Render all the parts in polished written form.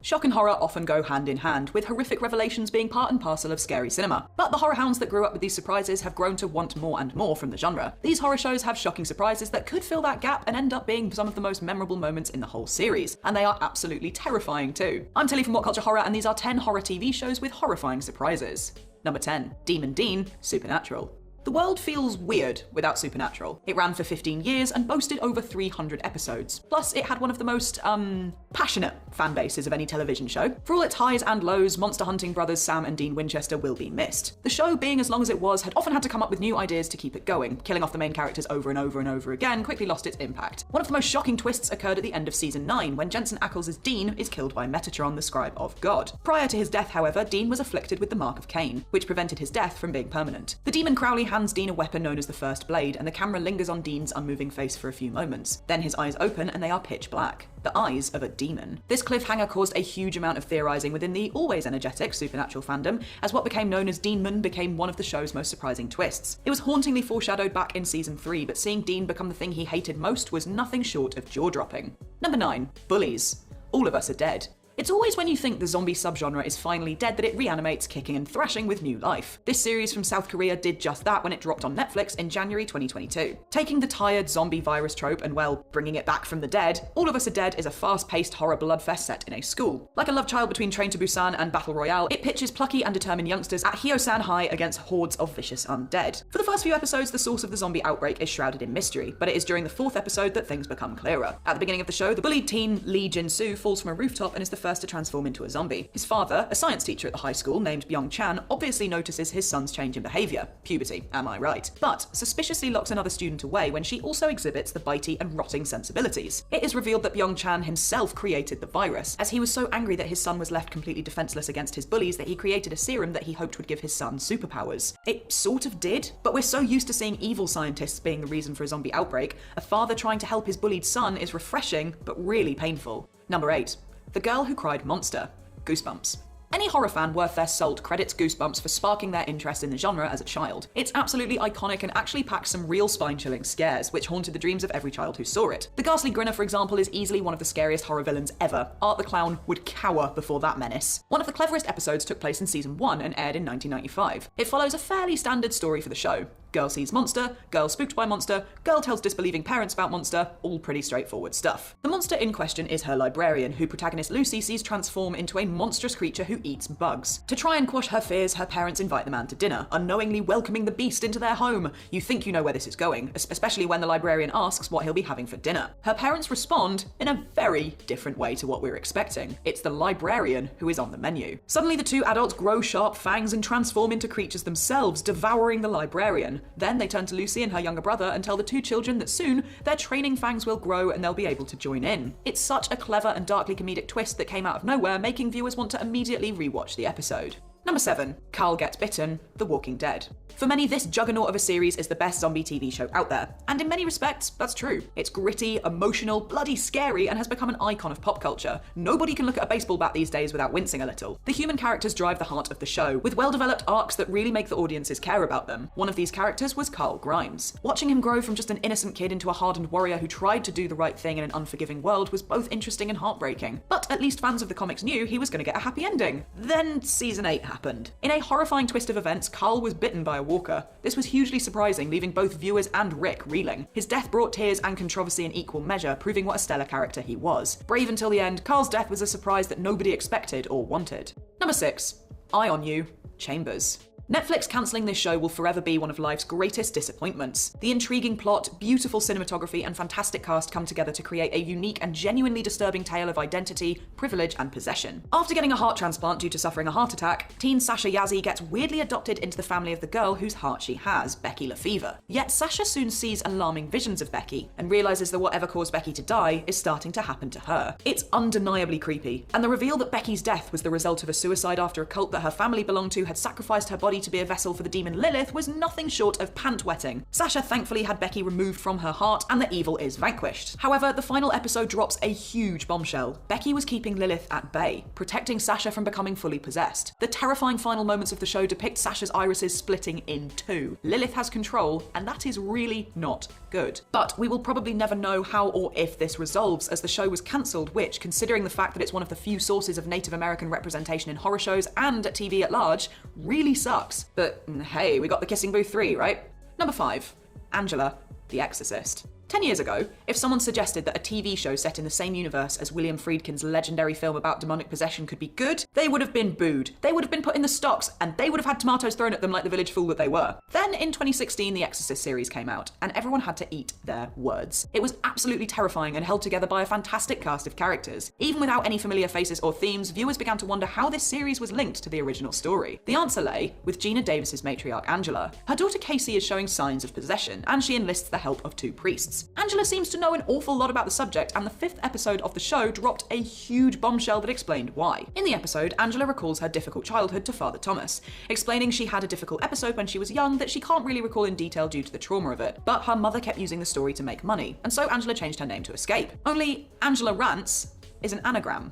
Shock and horror often go hand in hand, with horrific revelations being part and parcel of scary cinema. But the horror hounds that grew up with these surprises have grown to want more and more from the genre. These horror shows have shocking surprises that could fill that gap and end up being some of the most memorable moments in the whole series, and they are absolutely terrifying too. I'm Tilly from What Culture Horror, and these are 10 horror TV shows with horrifying surprises. Number 10. Demon Dean, Supernatural. The world feels weird without Supernatural. It ran for 15 years and boasted over 300 episodes. Plus, it had one of the most, passionate fan bases of any television show. For all its highs and lows, monster hunting brothers Sam and Dean Winchester will be missed. The show, being as long as it was, had often had to come up with new ideas to keep it going. Killing off the main characters over and over and over again quickly lost its impact. One of the most shocking twists occurred at the end of season 9, when Jensen Ackles' Dean is killed by Metatron, the scribe of God. Prior to his death, however, Dean was afflicted with the Mark of Cain, which prevented his death from being permanent. The demon Crowley hands Dean a weapon known as the First Blade, and the camera lingers on Dean's unmoving face for a few moments. Then his eyes open and they are pitch black. The eyes of a demon. This cliffhanger caused a huge amount of theorizing within the always energetic Supernatural fandom, as what became known as Deanman became one of the show's most surprising twists. It was hauntingly foreshadowed back in season 3, but seeing Dean become the thing he hated most was nothing short of jaw-dropping. Number 9. Bullies. All of Us Are Dead. It's always when you think the zombie subgenre is finally dead that it reanimates, kicking and thrashing with new life. This series from South Korea did just that when it dropped on Netflix in January 2022. Taking the tired zombie virus trope and, well, bringing it back from the dead, All of Us Are Dead is a fast-paced horror bloodfest set in a school. Like a love child between Train to Busan and Battle Royale, it pitches plucky and determined youngsters at Hyosan High against hordes of vicious undead. For the first few episodes, the source of the zombie outbreak is shrouded in mystery, but it is during the 4th episode that things become clearer. At the beginning of the show, the bullied teen Lee Jin-soo falls from a rooftop and is the first to transform into a zombie. His father, a science teacher at the high school named Byung-chan, obviously notices his son's change in behaviour. Puberty, am I right? But suspiciously locks another student away when she also exhibits the bitey and rotting sensibilities. It is revealed that Byung-chan himself created the virus, as he was so angry that his son was left completely defenseless against his bullies that he created a serum that he hoped would give his son superpowers. It sort of did, but we're so used to seeing evil scientists being the reason for a zombie outbreak, a father trying to help his bullied son is refreshing, but really painful. Number 8. The Girl Who Cried Monster. Goosebumps. Any horror fan worth their salt credits Goosebumps for sparking their interest in the genre as a child. It's absolutely iconic and actually packs some real spine-chilling scares, which haunted the dreams of every child who saw it. The ghastly grinner, for example, is easily one of the scariest horror villains ever. Art the Clown would cower before that menace. One of the cleverest episodes took place in season 1 and aired in 1995. It follows a fairly standard story for the show. Girl sees monster, girl spooked by monster, girl tells disbelieving parents about monster, all pretty straightforward stuff. The monster in question is her librarian, who protagonist Lucy sees transform into a monstrous creature who eats bugs. To try and quash her fears, her parents invite the man to dinner, unknowingly welcoming the beast into their home. You think you know where this is going, especially when the librarian asks what he'll be having for dinner. Her parents respond in a very different way to what we're expecting. It's the librarian who is on the menu. Suddenly the two adults grow sharp fangs and transform into creatures themselves, devouring the librarian. Then they turn to Lucy and her younger brother and tell the two children that soon their training fangs will grow and they'll be able to join in. It's such a clever and darkly comedic twist that came out of nowhere, making viewers want to immediately rewatch the episode. Number 7. Carl Gets Bitten, The Walking Dead. For many, this juggernaut of a series is the best zombie TV show out there, and in many respects, that's true. It's gritty, emotional, bloody scary, and has become an icon of pop culture. Nobody can look at a baseball bat these days without wincing a little. The human characters drive the heart of the show, with well-developed arcs that really make the audiences care about them. One of these characters was Carl Grimes. Watching him grow from just an innocent kid into a hardened warrior who tried to do the right thing in an unforgiving world was both interesting and heartbreaking. But at least fans of the comics knew he was going to get a happy ending. Then season 8 happened. In a horrifying twist of events, Carl was bitten by a walker. This was hugely surprising, leaving both viewers and Rick reeling. His death brought tears and controversy in equal measure, proving what a stellar character he was. Brave until the end, Carl's death was a surprise that nobody expected or wanted. Number 6. Eye on You, Chambers. Netflix cancelling this show will forever be one of life's greatest disappointments. The intriguing plot, beautiful cinematography, and fantastic cast come together to create a unique and genuinely disturbing tale of identity, privilege, and possession. After getting a heart transplant due to suffering a heart attack, teen Sasha Yazzie gets weirdly adopted into the family of the girl whose heart she has, Becky LaFever. Yet Sasha soon sees alarming visions of Becky, and realizes that whatever caused Becky to die is starting to happen to her. It's undeniably creepy, and the reveal that Becky's death was the result of a suicide after a cult that her family belonged to had sacrificed her body body to be a vessel for the demon Lilith was nothing short of pant-wetting. Sasha thankfully had Becky removed from her heart, and the evil is vanquished. However, the final episode drops a huge bombshell. Becky was keeping Lilith at bay, protecting Sasha from becoming fully possessed. The terrifying final moments of the show depict Sasha's irises splitting in two. Lilith has control, and that is really not good. But we will probably never know how or if this resolves, as the show was cancelled, which, considering the fact that it's one of the few sources of Native American representation in horror shows and at TV at large, really sucks. But hey, we got the Kissing Booth 3, right? Number 5. Angela, the Exorcist. 10 years ago, if someone suggested that a TV show set in the same universe as William Friedkin's legendary film about demonic possession could be good, they would have been booed. They would have been put in the stocks, and they would have had tomatoes thrown at them like the village fool that they were. Then in 2016, the Exorcist series came out, and everyone had to eat their words. It was absolutely terrifying and held together by a fantastic cast of characters. Even without any familiar faces or themes, viewers began to wonder how this series was linked to the original story. The answer lay with Gina Davis's matriarch Angela. Her daughter Casey is showing signs of possession, and she enlists the help of 2 priests. Angela seems to know an awful lot about the subject, and the 5th episode of the show dropped a huge bombshell that explained why. In the episode, Angela recalls her difficult childhood to Father Thomas, explaining she had a difficult episode when she was young that she can't really recall in detail due to the trauma of it, but her mother kept using the story to make money, and so Angela changed her name to escape. Only Angela Rants is an anagram.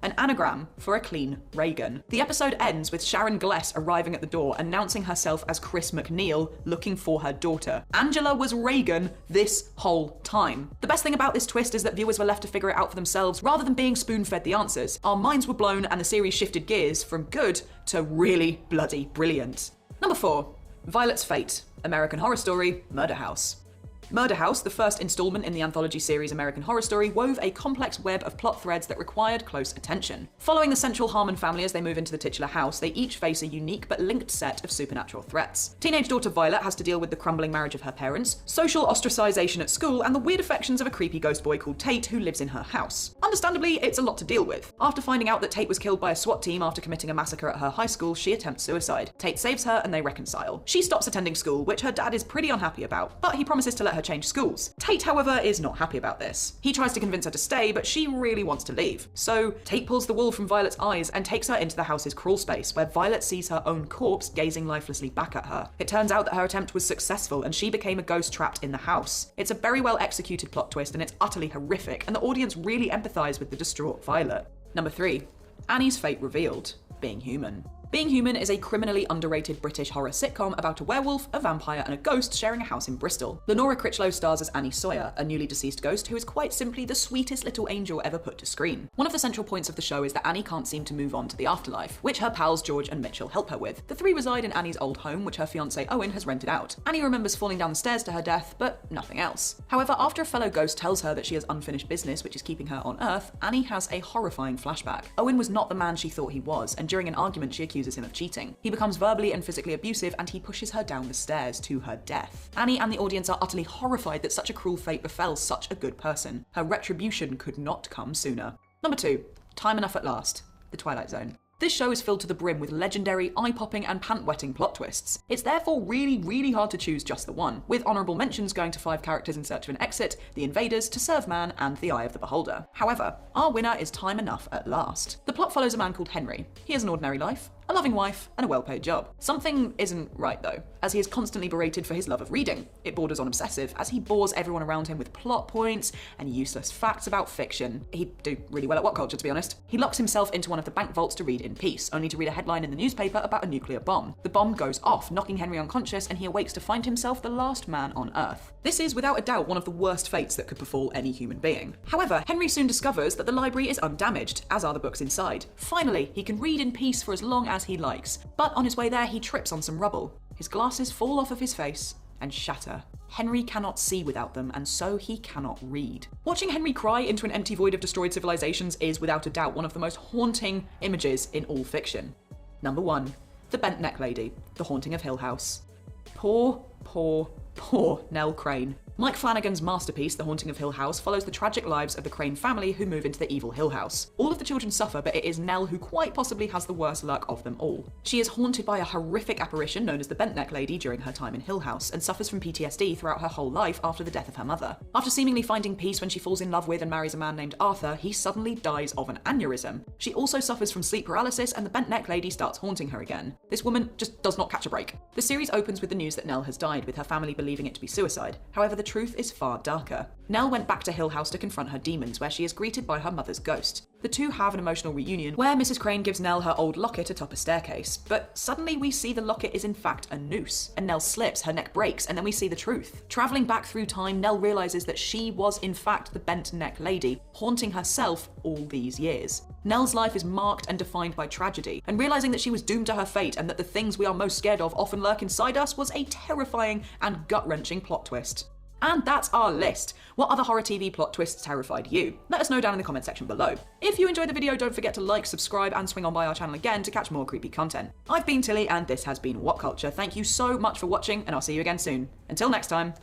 An anagram for a clean Reagan. The episode ends with Sharon Gless arriving at the door, announcing herself as Chris McNeil, looking for her daughter. Angela was Reagan this whole time. The best thing about this twist is that viewers were left to figure it out for themselves rather than being spoon-fed the answers. Our minds were blown, and the series shifted gears from good to really bloody brilliant. Number 4. Violet's Fate, American Horror Story, Murder House. Murder House, the first installment in the anthology series American Horror Story, wove a complex web of plot threads that required close attention. Following the central Harmon family as they move into the titular house, they each face a unique but linked set of supernatural threats. Teenage daughter Violet has to deal with the crumbling marriage of her parents, social ostracization at school, and the weird affections of a creepy ghost boy called Tate who lives in her house. Understandably, it's a lot to deal with. After finding out that Tate was killed by a SWAT team after committing a massacre at her high school, she attempts suicide. Tate saves her and they reconcile. She stops attending school, which her dad is pretty unhappy about, but he promises to let her change schools. Tate, however, is not happy about this. He tries to convince her to stay, but she really wants to leave. So Tate pulls the wool from Violet's eyes and takes her into the house's crawl space, where Violet sees her own corpse gazing lifelessly back at her. It turns out that her attempt was successful and she became a ghost trapped in the house. It's a very well executed plot twist and it's utterly horrific, and the audience really empathize with the distraught Violet. Number 3. Annie's Fate Revealed, Being Human. Being Human is a criminally underrated British horror sitcom about a werewolf, a vampire, and a ghost sharing a house in Bristol. Lenora Critchlow stars as Annie Sawyer, a newly deceased ghost who is quite simply the sweetest little angel ever put to screen. One of the central points of the show is that Annie can't seem to move on to the afterlife, which her pals George and Mitchell help her with. The 3 reside in Annie's old home, which her fiancé Owen has rented out. Annie remembers falling down the stairs to her death, but nothing else. However, after a fellow ghost tells her that she has unfinished business which is keeping her on Earth, Annie has a horrifying flashback. Owen was not the man she thought he was, and during an argument she accuses him of cheating. He becomes verbally and physically abusive, and he pushes her down the stairs to her death. Annie and the audience are utterly horrified that such a cruel fate befell such a good person. Her retribution could not come sooner. Number 2. Time Enough at Last, The Twilight Zone. This show is filled to the brim with legendary, eye-popping and pant-wetting plot twists. It's therefore really hard to choose just the one, with honourable mentions going to 5 characters in search of an exit, The Invaders, To Serve Man, and The Eye of the Beholder. However, our winner is Time Enough at Last. The plot follows a man called Henry. He has an ordinary life, a loving wife, and a well-paid job. Something isn't right though, as he is constantly berated for his love of reading. It borders on obsessive, as he bores everyone around him with plot points and useless facts about fiction. He'd do really well at what culture, to be honest. He locks himself into one of the bank vaults to read in peace, only to read a headline in the newspaper about a nuclear bomb. The bomb goes off, knocking Henry unconscious, and he awakes to find himself the last man on Earth. This is without a doubt one of the worst fates that could befall any human being. However, Henry soon discovers that the library is undamaged, as are the books inside. Finally, he can read in peace for as long as he likes. But on his way there, he trips on some rubble. His glasses fall off of his face and shatter. Henry cannot see without them, and so he cannot read. Watching Henry cry into an empty void of destroyed civilizations is without a doubt one of the most haunting images in all fiction. Number 1. The Bent Neck Lady, The Haunting of Hill House. Poor Nell Crane. Mike Flanagan's masterpiece, The Haunting of Hill House, follows the tragic lives of the Crane family who move into the evil Hill House. All of the children suffer, but it is Nell who quite possibly has the worst luck of them all. She is haunted by a horrific apparition known as the Bent Neck Lady during her time in Hill House, and suffers from PTSD throughout her whole life after the death of her mother. After seemingly finding peace when she falls in love with and marries a man named Arthur, he suddenly dies of an aneurysm. She also suffers from sleep paralysis, and the Bent Neck Lady starts haunting her again. This woman just does not catch a break. The series opens with the news that Nell has died, with her family believing it to be suicide. However, the truth is far darker. Nell went back to Hill House to confront her demons, where she is greeted by her mother's ghost. The two have an emotional reunion where Mrs. Crane gives Nell her old locket atop a staircase, but suddenly we see the locket is in fact a noose, and Nell slips, her neck breaks, and then we see the truth. Travelling back through time, Nell realises that she was in fact the Bent Neck Lady, haunting herself all these years. Nell's life is marked and defined by tragedy, and realising that she was doomed to her fate and that the things we are most scared of often lurk inside us was a terrifying and gut-wrenching plot twist. And that's our list. What other horror TV plot twists terrified you? Let us know down in the comment section below. If you enjoyed the video, don't forget to like, subscribe, and swing on by our channel again to catch more creepy content. I've been Tilly, and this has been What Culture. Thank you so much for watching, and I'll see you again soon. Until next time.